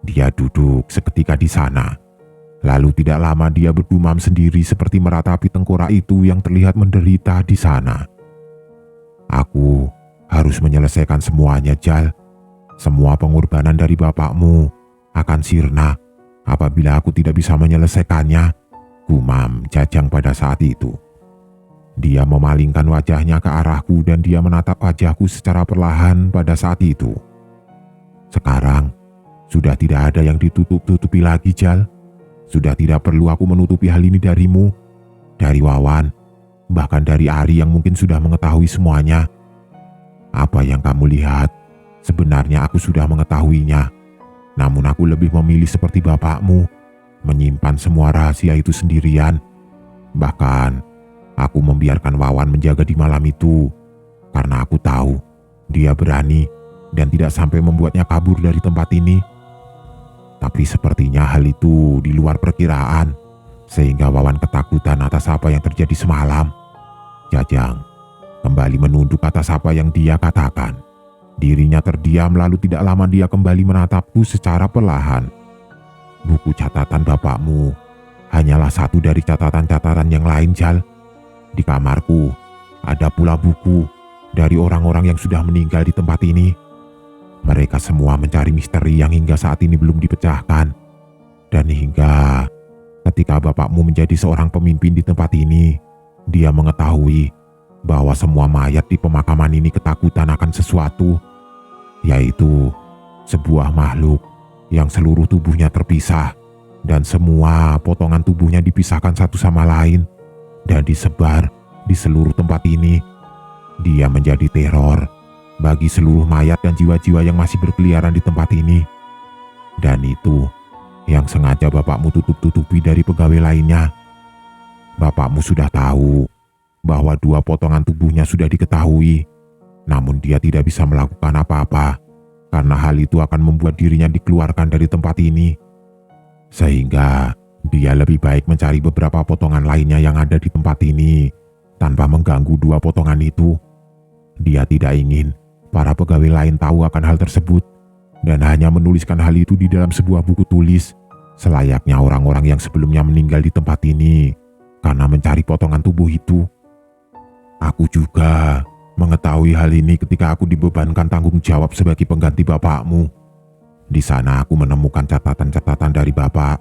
Speaker 1: Dia duduk seketika di sana. Lalu tidak lama dia bergumam sendiri seperti meratapi tengkorak itu yang terlihat menderita di sana. Aku harus menyelesaikan semuanya, Jal. Semua pengorbanan dari bapakmu akan sirna apabila aku tidak bisa menyelesaikannya, gumam Jajang pada saat itu. Dia memalingkan wajahnya ke arahku dan dia menatap wajahku secara perlahan pada saat itu. Sekarang, sudah tidak ada yang ditutup-tutupi lagi, Jal. Sudah tidak perlu aku menutupi hal ini darimu, dari Wawan, bahkan dari Ari yang mungkin sudah mengetahui semuanya. Apa yang kamu lihat, sebenarnya aku sudah mengetahuinya. Namun aku lebih memilih seperti bapakmu, menyimpan semua rahasia itu sendirian. Bahkan, aku membiarkan Wawan menjaga di malam itu, karena aku tahu dia berani dan tidak sampai membuatnya kabur dari tempat ini. Tapi sepertinya hal itu di luar perkiraan, sehingga Wawan ketakutan atas apa yang terjadi semalam. Jajang kembali menunduk atas apa yang dia katakan. Dirinya terdiam lalu tidak lama dia kembali menatapku secara perlahan. Buku catatan bapakmu hanyalah satu dari catatan-catatan yang lain, Jal. Di kamarku ada pula buku dari orang-orang yang sudah meninggal di tempat ini. Mereka semua mencari misteri yang hingga saat ini belum dipecahkan. Dan hingga ketika bapakmu menjadi seorang pemimpin di tempat ini, dia mengetahui bahwa semua mayat di pemakaman ini ketakutan akan sesuatu, yaitu sebuah makhluk yang seluruh tubuhnya terpisah dan semua potongan tubuhnya dipisahkan satu sama lain dan disebar di seluruh tempat ini. Dia menjadi teror bagi seluruh mayat dan jiwa-jiwa yang masih berkeliaran di tempat ini. Dan itu yang sengaja bapakmu tutup-tutupi dari pegawai lainnya. Bapakmu sudah tahu bahwa 2 potongan tubuhnya sudah diketahui, namun dia tidak bisa melakukan apa-apa karena hal itu akan membuat dirinya dikeluarkan dari tempat ini. Sehingga dia lebih baik mencari beberapa potongan lainnya yang ada di tempat ini tanpa mengganggu 2 potongan itu. Dia tidak ingin para pegawai lain tahu akan hal tersebut dan hanya menuliskan hal itu di dalam sebuah buku tulis selayaknya orang-orang yang sebelumnya meninggal di tempat ini karena mencari potongan tubuh itu. Aku juga mengetahui hal ini ketika aku dibebankan tanggung jawab sebagai pengganti bapakmu. Di sana aku menemukan catatan-catatan dari bapak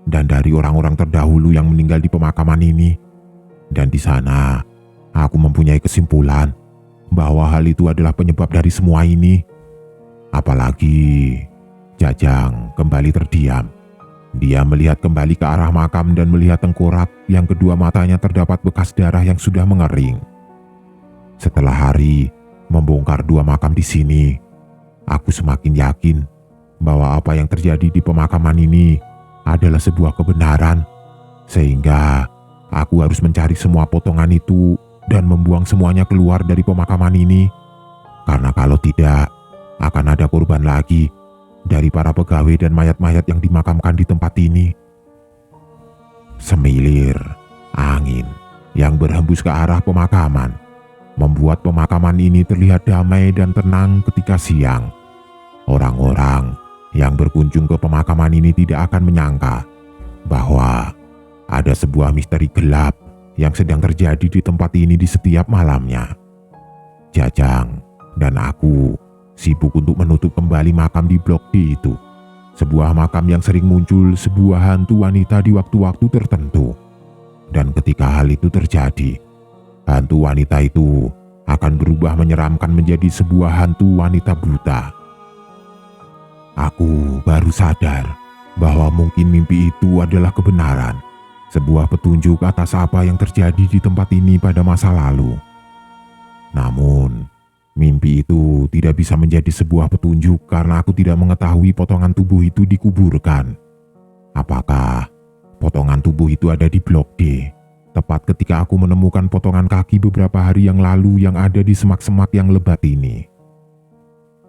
Speaker 1: dan dari orang-orang terdahulu yang meninggal di pemakaman ini. Dan di sana aku mempunyai kesimpulan bahwa hal itu adalah penyebab dari semua ini. Apalagi Jajang kembali terdiam. Dia melihat kembali ke arah makam dan melihat tengkorak yang kedua matanya terdapat bekas darah yang sudah mengering. Setelah Ari membongkar dua makam di sini, aku semakin yakin bahwa apa yang terjadi di pemakaman ini adalah sebuah kebenaran, sehingga aku harus mencari semua potongan itu dan membuang semuanya keluar dari pemakaman ini. Karena kalau tidak, akan ada korban lagi dari para pegawai dan mayat-mayat yang dimakamkan di tempat ini. Semilir angin yang berhembus ke arah pemakaman membuat pemakaman ini terlihat damai dan tenang ketika siang. Orang-orang yang berkunjung ke pemakaman ini tidak akan menyangka bahwa ada sebuah misteri gelap yang sedang terjadi di tempat ini di setiap malamnya. Jajang dan aku sibuk untuk menutup kembali makam di blok D itu. Sebuah makam yang sering muncul sebuah hantu wanita di waktu-waktu tertentu. Dan ketika hal itu terjadi, hantu wanita itu akan berubah menyeramkan menjadi sebuah hantu wanita buta. Aku baru sadar bahwa mungkin mimpi itu adalah kebenaran, sebuah petunjuk atas apa yang terjadi di tempat ini pada masa lalu. Namun, mimpi itu tidak bisa menjadi sebuah petunjuk karena aku tidak mengetahui potongan tubuh itu dikuburkan. Apakah potongan tubuh itu ada di blok D, tepat ketika aku menemukan potongan kaki beberapa hari yang lalu yang ada di semak-semak yang lebat ini?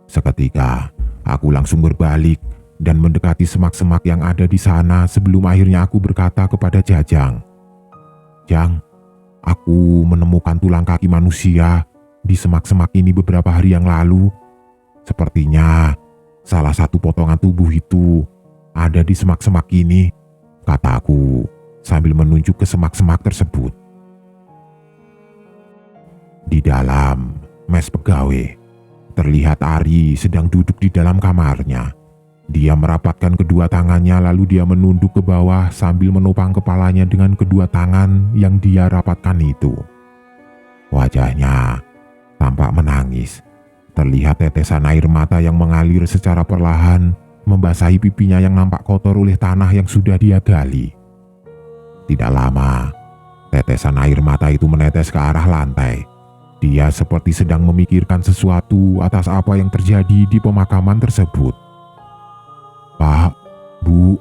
Speaker 1: Seketika, aku langsung berbalik dan mendekati semak-semak yang ada di sana sebelum akhirnya aku berkata kepada Jajang, "Jang, aku menemukan tulang kaki manusia di semak-semak ini beberapa hari yang lalu. Sepertinya salah satu potongan tubuh itu ada di semak-semak ini," kataku sambil menunjuk ke semak-semak tersebut. Di dalam mes pegawai, terlihat Ari sedang duduk di dalam kamarnya. Dia merapatkan kedua tangannya lalu dia menunduk ke bawah sambil menopang kepalanya dengan kedua tangan yang dia rapatkan itu. Wajahnya tampak menangis. Terlihat tetesan air mata yang mengalir secara perlahan membasahi pipinya yang nampak kotor oleh tanah yang sudah dia gali. Tidak lama, tetesan air mata itu menetes ke arah lantai. Dia seperti sedang memikirkan sesuatu atas apa yang terjadi di pemakaman tersebut. "Pak, Bu,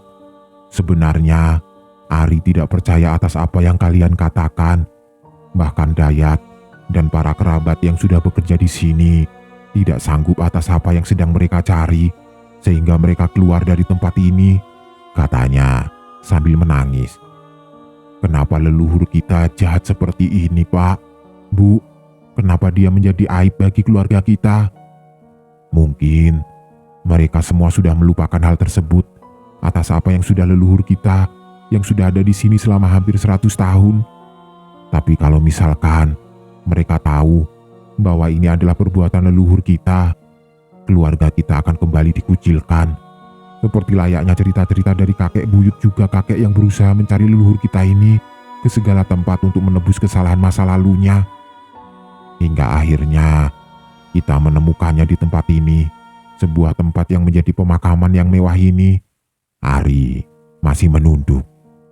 Speaker 1: sebenarnya Ari tidak percaya atas apa yang kalian katakan. Bahkan Dayat dan para kerabat yang sudah bekerja di sini tidak sanggup atas apa yang sedang mereka cari, sehingga mereka keluar dari tempat ini," katanya sambil menangis. "Kenapa leluhur kita jahat seperti ini, Pak? Bu, kenapa dia menjadi aib bagi keluarga kita? Mungkin mereka semua sudah melupakan hal tersebut atas apa yang sudah leluhur kita yang sudah ada di sini selama hampir 100 tahun. Tapi kalau misalkan mereka tahu bahwa ini adalah perbuatan leluhur kita, keluarga kita akan kembali dikucilkan. Seperti layaknya cerita-cerita dari kakek buyut juga kakek yang berusaha mencari leluhur kita ini ke segala tempat untuk menebus kesalahan masa lalunya. Hingga akhirnya kita menemukannya di tempat ini, sebuah tempat yang menjadi pemakaman yang mewah ini." Ari masih menunduk.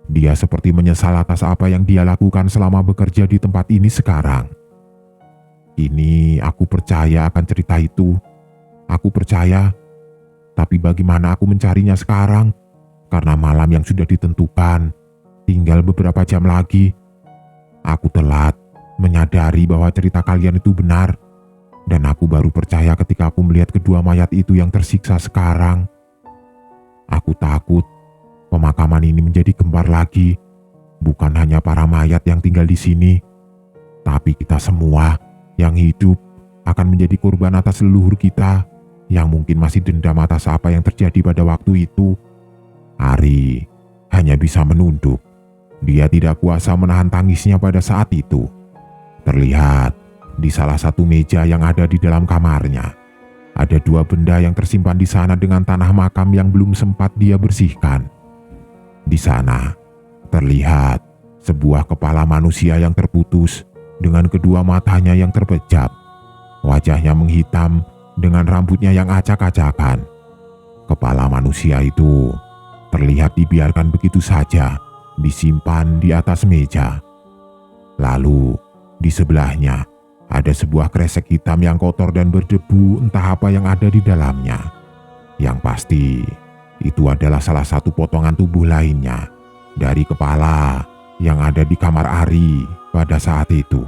Speaker 1: Dia seperti menyesal atas apa yang dia lakukan selama bekerja di tempat ini sekarang. "Ini aku percaya akan cerita itu. Aku percaya. Tapi bagaimana aku mencarinya sekarang? Karena malam yang sudah ditentukan tinggal beberapa jam lagi. Aku telat menyadari bahwa cerita kalian itu benar. Dan aku baru percaya ketika aku melihat kedua mayat itu yang tersiksa sekarang. Aku takut pemakaman ini menjadi gempar lagi. Bukan hanya para mayat yang tinggal di sini, tapi kita semua yang hidup akan menjadi korban atas leluhur kita yang mungkin masih dendam atas apa yang terjadi pada waktu itu." Ari hanya bisa menunduk. Dia tidak kuasa menahan tangisnya pada saat itu. Terlihat di salah satu meja yang ada di dalam kamarnya, ada dua benda yang tersimpan di sana dengan tanah makam yang belum sempat dia bersihkan. Di sana terlihat sebuah kepala manusia yang terputus dengan kedua matanya yang terpejam. Wajahnya menghitam dengan rambutnya yang acak-acakan. Kepala manusia itu terlihat dibiarkan begitu saja, disimpan di atas meja. Lalu di sebelahnya ada sebuah kresek hitam yang kotor dan berdebu, entah apa yang ada di dalamnya. Yang pasti itu adalah salah satu potongan tubuh lainnya dari kepala yang ada di kamar Ari pada saat itu.